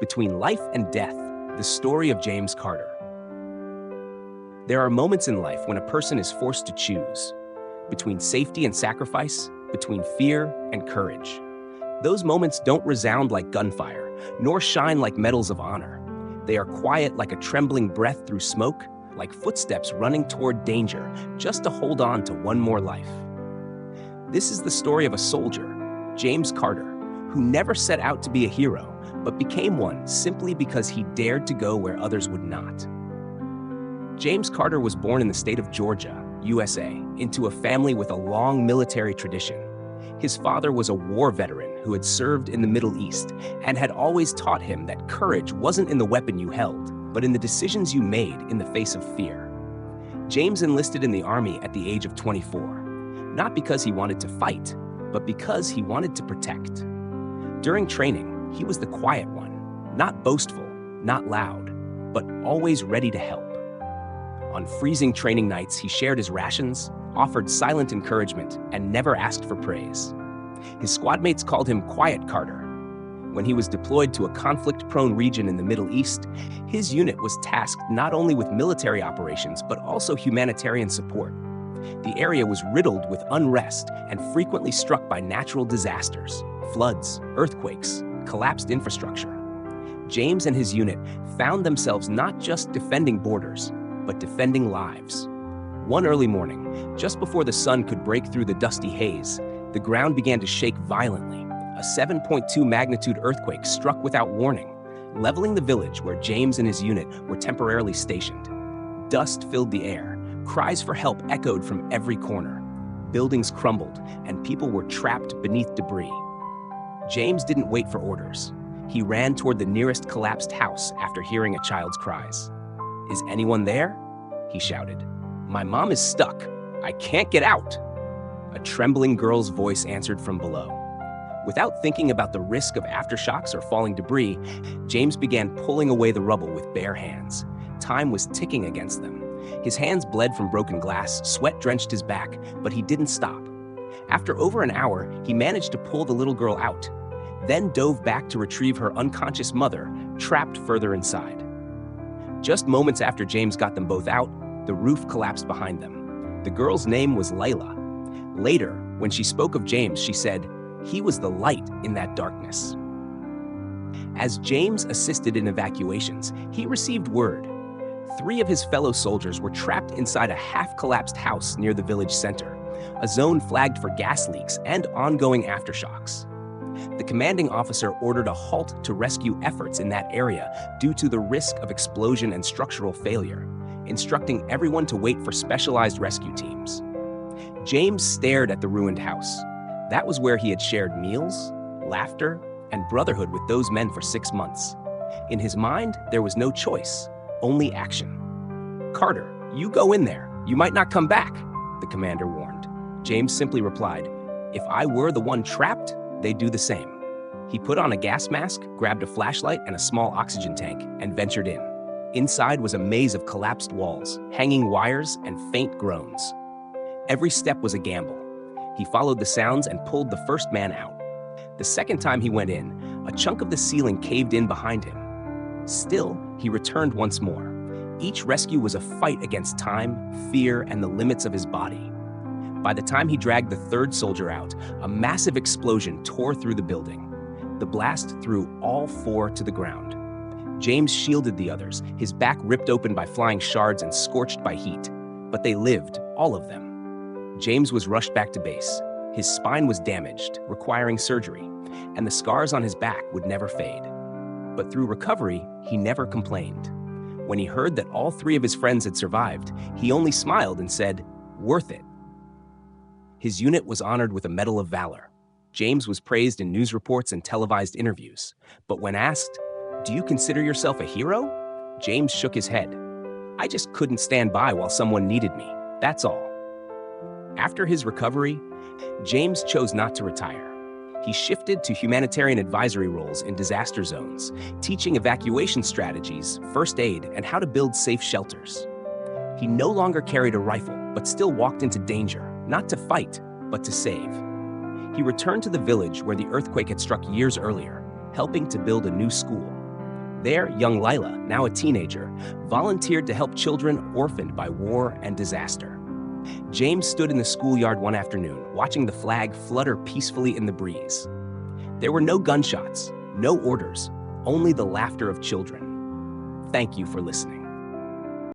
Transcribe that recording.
Between life and death, the story of James Carter. There are moments in life when a person is forced to choose between safety and sacrifice, between fear and courage. Those moments don't resound like gunfire, nor shine like medals of honor. They are quiet like a trembling breath through smoke, like footsteps running toward danger, just to hold on to one more life. This is the story of a soldier, James Carter, who never set out to be a hero, but became one simply because he dared to go where others would not. James Carter was born in the state of Georgia, USA, into a family with a long military tradition. His father was a war veteran who had served in the Middle East and had always taught him that courage wasn't in the weapon you held, but in the decisions you made in the face of fear. James enlisted in the Army at the age of 24, not because he wanted to fight, but because he wanted to protect. During training, he was the quiet one, not boastful, not loud, but always ready to help. On freezing training nights, he shared his rations, offered silent encouragement, and never asked for praise. His squad mates called him Quiet Carter. When he was deployed to a conflict-prone region in the Middle East, his unit was tasked not only with military operations, but also humanitarian support. The area was riddled with unrest and frequently struck by natural disasters, floods, earthquakes, collapsed infrastructure. James and his unit found themselves not just defending borders, but defending lives. One early morning, just before the sun could break through the dusty haze, the ground began to shake violently. A 7.2 magnitude earthquake struck without warning, leveling the village where James and his unit were temporarily stationed. Dust filled the air, cries for help echoed from every corner. Buildings crumbled, and people were trapped beneath debris. James didn't wait for orders. He ran toward the nearest collapsed house after hearing a child's cries. "Is anyone there?" he shouted. "My mom is stuck. I can't get out." A trembling girl's voice answered from below. Without thinking about the risk of aftershocks or falling debris, James began pulling away the rubble with bare hands. Time was ticking against them. His hands bled from broken glass, sweat drenched his back, but he didn't stop. After over an hour, he managed to pull the little girl out, then dove back to retrieve her unconscious mother, trapped further inside. Just moments after James got them both out, the roof collapsed behind them. The girl's name was Layla. Later, when she spoke of James, she said, "He was the light in that darkness." As James assisted in evacuations, he received word. 3 of his fellow soldiers were trapped inside a half-collapsed house near the village center, a zone flagged for gas leaks and ongoing aftershocks. The commanding officer ordered a halt to rescue efforts in that area due to the risk of explosion and structural failure, instructing everyone to wait for specialized rescue teams. James stared at the ruined house. That was where he had shared meals, laughter, and brotherhood with those men for 6 months. In his mind, there was no choice, only action. "Carter, you go in there. You might not come back," the commander warned. James simply replied, "If I were the one trapped, they'd do the same." He put on a gas mask, grabbed a flashlight and a small oxygen tank, and ventured in. Inside was a maze of collapsed walls, hanging wires, and faint groans. Every step was a gamble. He followed the sounds and pulled the first man out. The second time he went in, a chunk of the ceiling caved in behind him. Still, he returned once more. Each rescue was a fight against time, fear, and the limits of his body. By the time he dragged the 3rd soldier out, a massive explosion tore through the building. The blast threw all 4 to the ground. James shielded the others, his back ripped open by flying shards and scorched by heat. But they lived, all of them. James was rushed back to base. His spine was damaged, requiring surgery, and the scars on his back would never fade. But through recovery, he never complained. When he heard that all 3 of his friends had survived, he only smiled and said, "Worth it." His unit was honored with a Medal of Valor. James was praised in news reports and televised interviews. But when asked, "Do you consider yourself a hero?" James shook his head. "I just couldn't stand by while someone needed me. That's all." After his recovery, James chose not to retire. He shifted to humanitarian advisory roles in disaster zones, teaching evacuation strategies, first aid, and how to build safe shelters. He no longer carried a rifle, but still walked into danger, not to fight, but to save. He returned to the village where the earthquake had struck years earlier, helping to build a new school. There, young Lila, now a teenager, volunteered to help children orphaned by war and disaster. James stood in the schoolyard one afternoon, watching the flag flutter peacefully in the breeze. There were no gunshots, no orders, only the laughter of children. Thank you for listening.